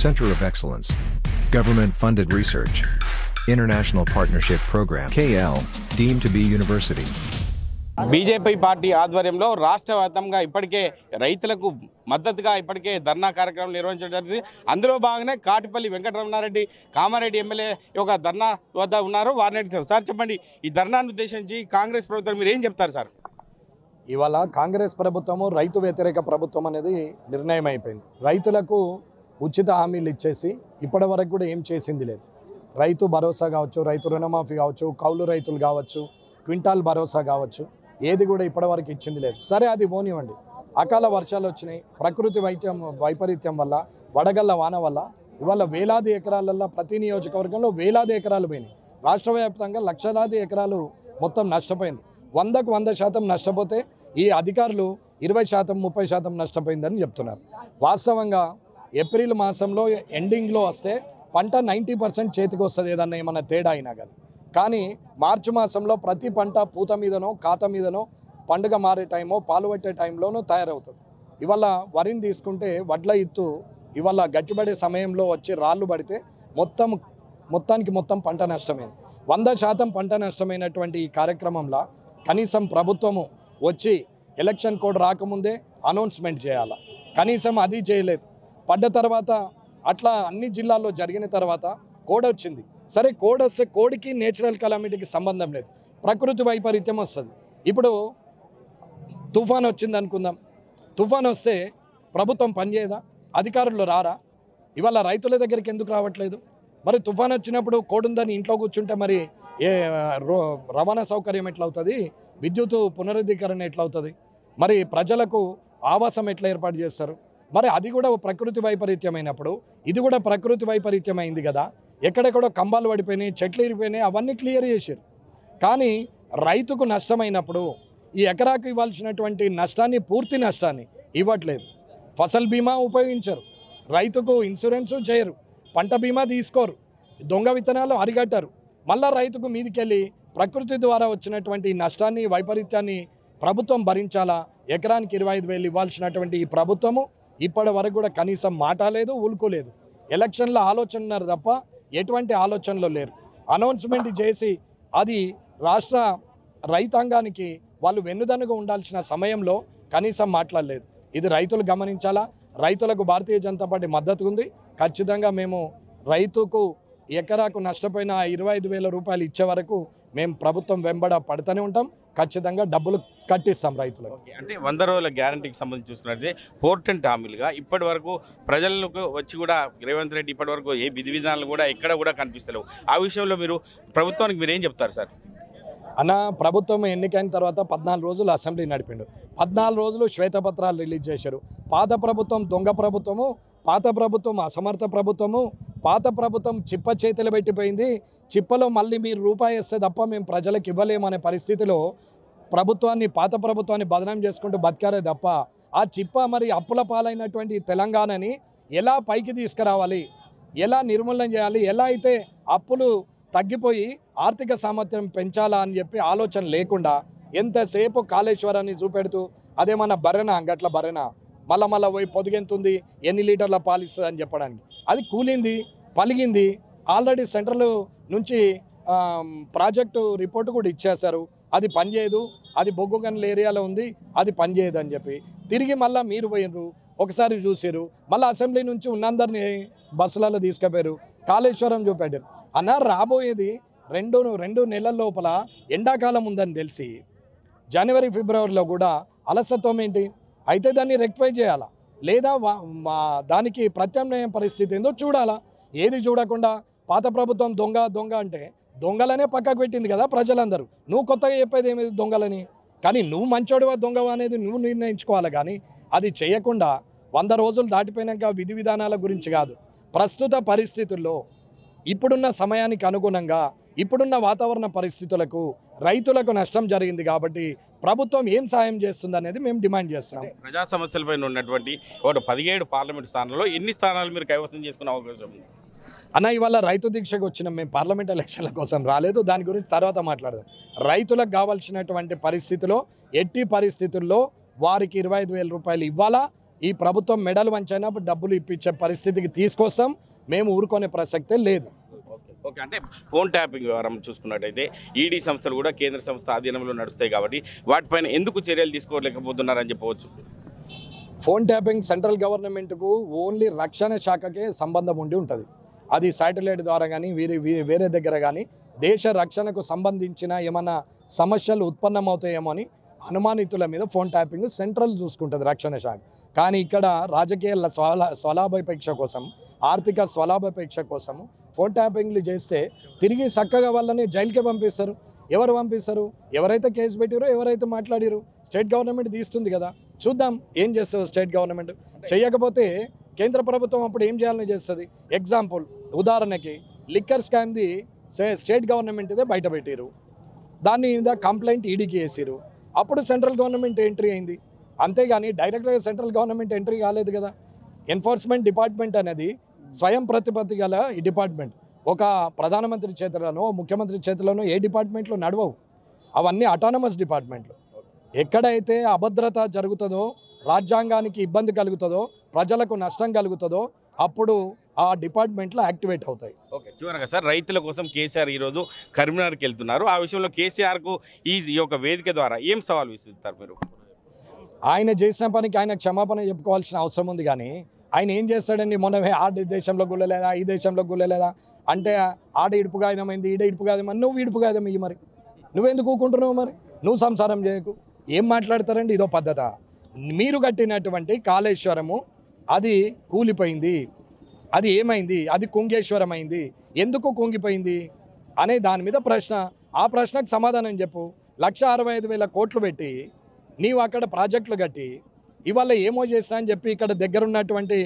Center of Excellence. Government-funded research. International Partnership Program KL, deemed to be university. BJP party ఆధ్వర్యంలో రాష్ట్ర వ్యాప్తంగా ఇప్పటికే రైతులకు మద్దతుగా ఇప్పటికే ధర్నా కార్యక్రమం నిర్వహించడం జరిగింది. అందులో భాగంగానే కాటిపల్లి వెంకటరమణారెడ్డి కామారెడ్డి ఎమ్మెల్యే ఒక ధర్నా వద్ద ఉన్నారు. వారిని అడుగుతారు. సార్ చెప్పండి, ఈ ధర్నాను ఉద్దేశించి కాంగ్రెస్ ప్రభుత్వం మీరు ఏం చెప్తారు సార్? ఇవాళ కాంగ్రెస్ ప్రభుత్వము రైతు వ్యతిరేక ప్రభుత్వం అనేది నిర్ణయం అయిపోయింది. రైతులకు ఉచిత హామీలు ఇచ్చేసి ఇప్పటి వరకు కూడా ఏం చేసింది లేదు. రైతు భరోసా కావచ్చు, రైతు రుణమాఫీ కావచ్చు, కౌలు రైతులు కావచ్చు, క్వింటాల్ భరోసా కావచ్చు, ఏది కూడా ఇప్పటివరకు ఇచ్చింది లేదు. సరే, అది పోనివ్వండి. అకాల వర్షాలు వచ్చినాయి, ప్రకృతి వైపరీత్యం వల్ల, వడగళ్ళ వాన వల్ల ఇవాళ వేలాది ఎకరాలలో ప్రతి నియోజకవర్గంలో వేలాది ఎకరాలు పోయినాయి. రాష్ట్ర వ్యాప్తంగా లక్షలాది ఎకరాలు మొత్తం నష్టపోయింది. 100కు 100% నష్టపోతే ఈ అధికారులు 20%, 30% నష్టపోయిందని చెప్తున్నారు. వాస్తవంగా ఏప్రిల్ మాసంలో ఎండింగ్లో వస్తే పంట 90% చేతికి వస్తుంది, ఏదన్నా ఏమన్నా తేడా అయినా కానీ మార్చి మాసంలో ప్రతి పంట పూత మీదనో కాత మీదనో పండుగ మారే టైమో పాలు పట్టే టైంలోనూ తయారవుతుంది. ఇవాళ వరిని తీసుకుంటే వడ్ల ఇత్తు ఇవాళ గట్టిపడే సమయంలో వచ్చి రాళ్ళు పడితే మొత్తానికి పంట నష్టమైంది. 100% పంట నష్టమైనటువంటి ఈ కార్యక్రమంలో కనీసం ప్రభుత్వము వచ్చి ఎలక్షన్ కోడ్ రాకముందే అనౌన్స్మెంట్ చేయాలి. కనీసం అది చేయలేదు. పడ్డ తర్వాత అట్లా అన్ని జిల్లాల్లో జరిగిన తర్వాత కోడ్ వచ్చింది. సరే, కోడ్ వస్తే కోడికి నేచురల్ కెలామిటీకి సంబంధం లేదు, ప్రకృతి వైపరీత్యం వస్తుంది. ఇప్పుడు తుఫాన్ వచ్చింది అనుకుందాం. తుఫాన్ వస్తే ప్రభుత్వం పనిచేయదా? అధికారులు రారా? ఇవాళ రైతుల దగ్గరికి ఎందుకు రావట్లేదు? మరి తుఫాన్ వచ్చినప్పుడు కోడ్ ఉందని ఇంట్లో కూర్చుంటే మరి రవాణా సౌకర్యం ఎట్లవుతుంది? విద్యుత్ పునరుద్ధీకరణ ఎట్లవుతుంది? మరి ప్రజలకు ఆవాసం ఎట్లా ఏర్పాటు చేస్తారు? మరి అది కూడా ప్రకృతి వైపరీత్యమైనప్పుడు ఇది కూడా ప్రకృతి వైపరీత్యం అయింది కదా. ఎక్కడెక్కడో కంబాలు పడిపోయినాయి, చెట్లు ఇరిపోయినాయి, అవన్నీ క్లియర్ చేశారు. కానీ రైతుకు నష్టమైనప్పుడు ఈ ఎకరాకు ఇవ్వాల్సినటువంటి నష్టాన్ని, పూర్తి నష్టాన్ని ఇవ్వట్లేదు. ఫసల్ బీమా ఉపయోగించరు, రైతుకు ఇన్సూరెన్సు చేయరు, పంట బీమా తీసుకోరు, దొంగ విత్తనాలు అరిగట్టారు. మళ్ళా రైతుకు మీదికెళ్ళి ప్రకృతి ద్వారా వచ్చినటువంటి నష్టాన్ని, వైపరీత్యాన్ని ప్రభుత్వం భరించాలా? ఎకరానికి 25,000 ఇవ్వాల్సినటువంటి ఈ ప్రభుత్వము ఇప్పటి వరకు కూడా కనీసం మాట లేదు, ఉలుకోలేదు. ఎలక్షన్ల ఆలోచన ఉన్నారు తప్ప ఎటువంటి ఆలోచనలు లేరు. అనౌన్స్మెంట్ చేసి అది రాష్ట్ర రైతాంగానికి వాళ్ళు వెన్నుదన్నుగా ఉండాల్సిన సమయంలో కనీసం మాట్లాడలేదు. ఇది రైతులు గమనించాలా. రైతులకు భారతీయ జనతా పార్టీ మద్దతు ఉంది. ఖచ్చితంగా మేము రైతుకు ఎకరాకు నష్టపోయిన 25,000 రూపాయలు ఇచ్చే వరకు మేము ప్రభుత్వం వెంబడ పడుతూనే ఉంటాం. ఖచ్చితంగా డబ్బులు కట్టిస్తాం రైతులకు. అంటే 100 రోజుల గ్యారంటీకి సంబంధించి చూస్తున్నట్లయితే పోర్టెంట్ హామీలుగా ఇప్పటి వరకు ప్రజలకు వచ్చి కూడా రేవంత్ రెడ్డి ఇప్పటి వరకు ఏ విధి విధానాలు కూడా ఎక్కడ కూడా కనిపిస్తలేవు. ఆ విషయంలో మీరు ప్రభుత్వానికి మీరు ఏం చెప్తారు సార్? అన్న, ప్రభుత్వం ఎన్నికైన తర్వాత 14 రోజులు అసెంబ్లీ నడిపిండు. 14 రోజులు శ్వేతపత్రాలు రిలీజ్ చేశారు. పాత ప్రభుత్వం దొంగ ప్రభుత్వము, పాత ప్రభుత్వం అసమర్థ ప్రభుత్వము, పాత ప్రభుత్వం చిప్ప చేతులు పెట్టిపోయింది. చిప్పలో మళ్ళీ మీరు రూపాయి వేస్తే తప్ప మేము ప్రజలకు ఇవ్వలేమనే పరిస్థితిలో పాత ప్రభుత్వాన్ని బదనాం చేసుకుంటూ బతికారే తప్ప ఆ చిప్ప మరి అప్పుల పాలైనటువంటి తెలంగాణని ఎలా పైకి తీసుకురావాలి, ఎలా నిర్మూలన చేయాలి, ఎలా అయితే అప్పులు తగ్గిపోయి ఆర్థిక సామర్థ్యం పెంచాలా అని చెప్పి ఆలోచన లేకుండా ఎంతసేపు కాళేశ్వరాన్ని చూపెడుతూ అదేమన్నా బర్రెనా, గట్ల బర్రెనా, మళ్ళా పోయి పొదిగెంతుంది, ఎన్ని లీటర్ల పాలిస్తుంది అని చెప్పడానికి. అది కూలింది, పలిగింది. ఆల్రెడీ సెంట్రల్ నుంచి ప్రాజెక్టు రిపోర్టు కూడా ఇచ్చేశారు. అది పనిచేయదు, అది బొగ్గు గనుల ఏరియాలో ఉంది, అది పనిచేయదు అని చెప్పి తిరిగి మళ్ళీ మీరు పోయినరు, ఒకసారి చూసారు, మళ్ళీ అసెంబ్లీ నుంచి ఉన్నందరినీ బస్సులలో తీసుకుపోయారు, కాళేశ్వరం చూపెట్టారు. అన్న, రాబోయేది రెండు నెలల లోపల ఎండాకాలం ఉందని తెలిసి జనవరి ఫిబ్రవరిలో కూడా అలసత్వం ఏంటి? అయితే దాన్ని రెక్టిఫై చేయాలా, లేదా దానికి ప్రత్యామ్నాయ పరిస్థితి ఏందో చూడాలా. ఏది చూడకుండా పాత ప్రభుత్వం దొంగ అంటే దొంగలనే పక్కకు పెట్టింది కదా ప్రజలందరూ. నువ్వు కొత్తగా చెప్పేది ఏమేది దొంగలని? కానీ నువ్వు మంచోడువా దొంగవా అనేది నువ్వు నిర్ణయించుకోవాలి. కానీ అది చేయకుండా 100 రోజులు దాటిపోయినాక విధి విధానాల గురించి కాదు, ప్రస్తుత పరిస్థితుల్లో ఇప్పుడున్న సమయానికి అనుగుణంగా ఇప్పుడున్న వాతావరణ పరిస్థితులకు రైతులకు నష్టం జరిగింది కాబట్టి ప్రభుత్వం ఏం సాయం చేస్తుంది అనేది మేము డిమాండ్ చేస్తున్నాం. ప్రజా సమస్యలపైన ఉన్నటువంటి 17 పార్లమెంట్ స్థానాల్లో ఎన్ని స్థానాలు మీరు కైవసం చేసుకునే అవకాశం ఉంది? అన్న, ఇవాళ రైతు దీక్షకు వచ్చినాం మేము, పార్లమెంట్ ఎలక్షన్ల కోసం రాలేదు. దాని గురించి తర్వాత మాట్లాడదాం. రైతులకు కావాల్సినటువంటి పరిస్థితిలో ఎట్టి పరిస్థితుల్లో వారికి 25,000 రూపాయలు ఇవ్వాలా, ఈ ప్రభుత్వం మెడలు వంచైనప్పుడు డబ్బులు ఇప్పించే పరిస్థితికి తీసుకొస్తాం. మేము ఊరుకునే ప్రసక్తే లేదు. ఓకే, అంటే ఫోన్ ట్యాపింగ్ వ్యవహారం చూసుకున్నట్టయితే ఈడీ సంస్థలు కూడా కేంద్ర సంస్థ ఆధీనంలో నడుస్తాయి కాబట్టి వాటిపైన ఎందుకు చర్యలు తీసుకోలేకపోతున్నారని చెప్పవచ్చు. ఫోన్ ట్యాపింగ్ సెంట్రల్ గవర్నమెంట్కు ఓన్లీ రక్షణ శాఖకే సంబంధం ఉండి ఉంటుంది. అది శాటిలైట్ ద్వారా కానీ వేరే దగ్గర కానీ దేశ రక్షణకు సంబంధించిన ఏమన్నా సమస్యలు ఉత్పన్నమవుతాయేమో అని అనుమానితుల మీద ఫోన్ ట్యాపింగ్ సెంట్రల్ చూసుకుంటుంది రక్షణ శాఖ. కానీ ఇక్కడ రాజకీయ స్వలాభాపేక్ష కోసం, ఆర్థిక స్వలాభాపేక్ష కోసం ఫోన్ ట్యాపింగ్లు చేస్తే తిరిగి చక్కగా వాళ్ళని జైలుకే పంపిస్తారు. ఎవరు పంపిస్తారు? ఎవరైతే కేసు పెట్టారో, ఎవరైతే మాట్లాడారో స్టేట్ గవర్నమెంట్ తీస్తుంది కదా. చూద్దాం ఏం చేస్తుంది స్టేట్ గవర్నమెంట్. చేయకపోతే కేంద్ర ప్రభుత్వం అప్పుడు ఏం చేయాలని చేస్తుంది. ఎగ్జాంపుల్ ఉదాహరణకి లిక్కర్ స్కామ్ది స్టేట్ గవర్నమెంట్దే బయట పెట్టారు, దాన్ని మీద కంప్లైంట్ ఈడీకి వేసారు, అప్పుడు సెంట్రల్ గవర్నమెంట్ ఎంట్రీ అయింది. అంతేగాని డైరెక్ట్గా సెంట్రల్ గవర్నమెంట్ ఎంట్రీ కాలేదు కదా. ఎన్ఫోర్స్మెంట్ డిపార్ట్మెంట్ అనేది స్వయం ప్రతిపత్తి గల ఈ డిపార్ట్మెంట్. ఒక ప్రధానమంత్రి చేతిలోనో ముఖ్యమంత్రి చేతిలోనో ఏ డిపార్ట్మెంట్లో నడవవు. అవన్నీ అటానమస్ డిపార్ట్మెంట్లు. ఎక్కడైతే అభద్రత జరుగుతుందో, రాజ్యాంగానికి ఇబ్బంది కలుగుతుందో, ప్రజలకు నష్టం కలుగుతుందో అప్పుడు ఆ డిపార్ట్మెంట్లో యాక్టివేట్ అవుతాయి. ఓకే, చివరగా సార్, రైతుల కోసం కేసీఆర్ ఈరోజు కరీంనగర్కి వెళ్తున్నారు. ఆ విషయంలో కేసీఆర్కు ఈ యొక్క వేదిక ద్వారా ఏం సవాల్ విసురుతారు మీరు? ఆయన చేసిన పనికి ఆయన క్షమాపణ చెప్పుకోవాల్సిన అవసరం ఉంది. కానీ ఆయన ఏం చేస్తాడండి? మొన్న ఆ దేశంలో గుల్లలేదా, ఈ దేశంలో గుల్లలేదా అంటే ఆడ ఇడుపు కాగితమైంది, ఈడ ఇడుపు కాగితమైంది. నువ్వు ఇడుపు కాగితం ఇయ్యి, మరి నువ్వెందుకు ఊకుంటున్నావు? మరి నువ్వు సంసారం చేయకు. ఏం మాట్లాడతారండి? ఇదో పద్ధత. మీరు కట్టినటువంటి కాళేశ్వరము అది కూలిపోయింది, అది ఏమైంది? అది కుంగేశ్వరం అయింది. ఎందుకు కుంగిపోయింది అనే దాని మీద ప్రశ్న. ఆ ప్రశ్నకు సమాధానం చెప్పు. 1,65,000 కోట్లు పెట్టి నీవు అక్కడ ప్రాజెక్టులు కట్టి ఇవాళ ఏమో చేసినా అని చెప్పి ఇక్కడ దగ్గరున్నటువంటి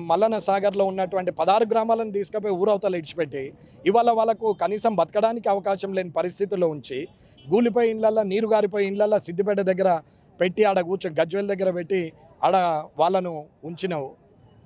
మల్లన్న సాగర్లో ఉన్నటువంటి 16 గ్రామాలను తీసుకుపోయి ఊరవతల ఇడిచిపెట్టి ఇవాళ వాళ్ళకు కనీసం బతకడానికి అవకాశం లేని పరిస్థితుల్లో ఉంచి గూలిపోయి ఇళ్ళల్లో, నీరు గారిపోయి ఇళ్ళల్లో సిద్దిపేట దగ్గర పెట్టి ఆడ కూర్చొని గజ్వేల్ దగ్గర పెట్టి ఆడ వాళ్ళను ఉంచినావు.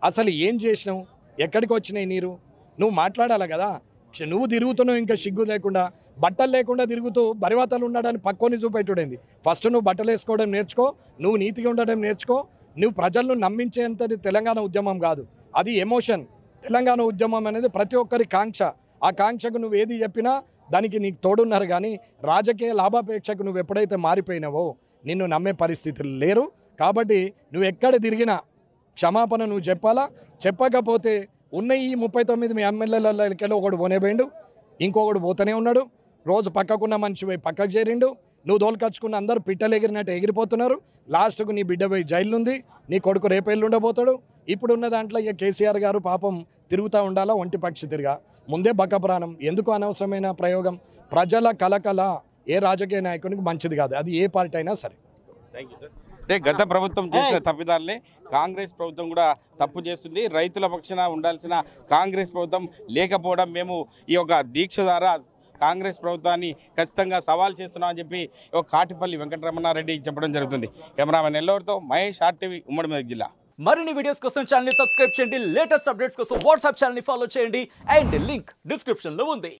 అసలు ఏం చేసినావు? ఎక్కడికి వచ్చినాయి నీరు? నువ్వు మాట్లాడాలి కదా. నువ్వు తిరుగుతున్నావు ఇంకా సిగ్గు లేకుండా, బట్టలు లేకుండా తిరుగుతూ బరివాతలు ఉన్నాడని పక్కోని చూపెట్టుడైంది. ఫస్ట్ నువ్వు బట్టలు వేసుకోవడం నేర్చుకో, నువ్వు నీతిగా ఉండడం నేర్చుకో. నువ్వు ప్రజలను నమ్మించేంతటి తెలంగాణ ఉద్యమం కాదు, అది ఎమోషన్. తెలంగాణ ఉద్యమం అనేది ప్రతి ఒక్కరి కాంక్ష. ఆ కాంక్షకు నువ్వు ఏది చెప్పినా దానికి నీకు తోడున్నారు. కానీ రాజకీయ లాభాపేక్షకు నువ్వు ఎప్పుడైతే మారిపోయినావో నిన్ను నమ్మే పరిస్థితులు లేరు. కాబట్టి నువ్వు ఎక్కడ తిరిగినా క్షమాపణ నువ్వు చెప్పాలా. చెప్పకపోతే ఉన్న ఈ 39 ఎమ్మెల్యేలలో ఒకడు పోనేపోయిండు, ఇంకొకడు పోతూనే ఉన్నాడు. రోజు పక్కకున్న మనిషి పోయి పక్కకు చేరిండు. నువ్వు దోలుకచ్చుకున్న అందరూ పిట్టలు ఎగిరినట్టు ఎగిరిపోతున్నారు. లాస్ట్కు నీ బిడ్డ పోయి జైలు ఉంది, నీ కొడుకు రేపేళ్ళు ఉండబోతాడు. ఇప్పుడున్న దాంట్లో ఇక కేసీఆర్ గారు పాపం తిరుగుతూ ఉండాలా ఒంటి పక్షి తిరిగా. ముందే బక్క ప్రాణం. ఎందుకు అనవసరమైన ప్రయోగం? ప్రజల కలకల ఏ రాజకీయ నాయకునికి మంచిది కాదు, అది ఏ పార్టీ అయినా సరే. Thank you sir. అంటే గత ప్రభుత్వం చేసిన తప్పిదాలనే కాంగ్రెస్ ప్రభుత్వం కూడా తప్పు చేస్తుంది. రైతుల పక్షాన ఉండాల్సిన కాంగ్రెస్ ప్రభుత్వం లేకపోవడం మేము ఈ యొక్క దీక్ష ద్వారా కాంగ్రెస్ ప్రభుత్వాన్ని ఖచ్చితంగా సవాల్ చేస్తున్నామని చెప్పి కాటిపల్లి వెంకటరమణారెడ్డి చెప్పడం జరుగుతుంది. కెమెరామెన్ ఎల్లూరుతో మహేష్, RTV, ఉమ్మడి మెదక్ జిల్లా. మరిన్ని వీడియోస్ కోసం ఛానల్ ని సబ్స్క్రైబ్ చేయండి. లేటెస్ట్ అప్డేట్స్ కోసం వాట్సాప్ ఛానల్ ని ఫాలో చేయండి. అండ్ లింక్ డిస్క్రిప్షన్ లో ఉంది.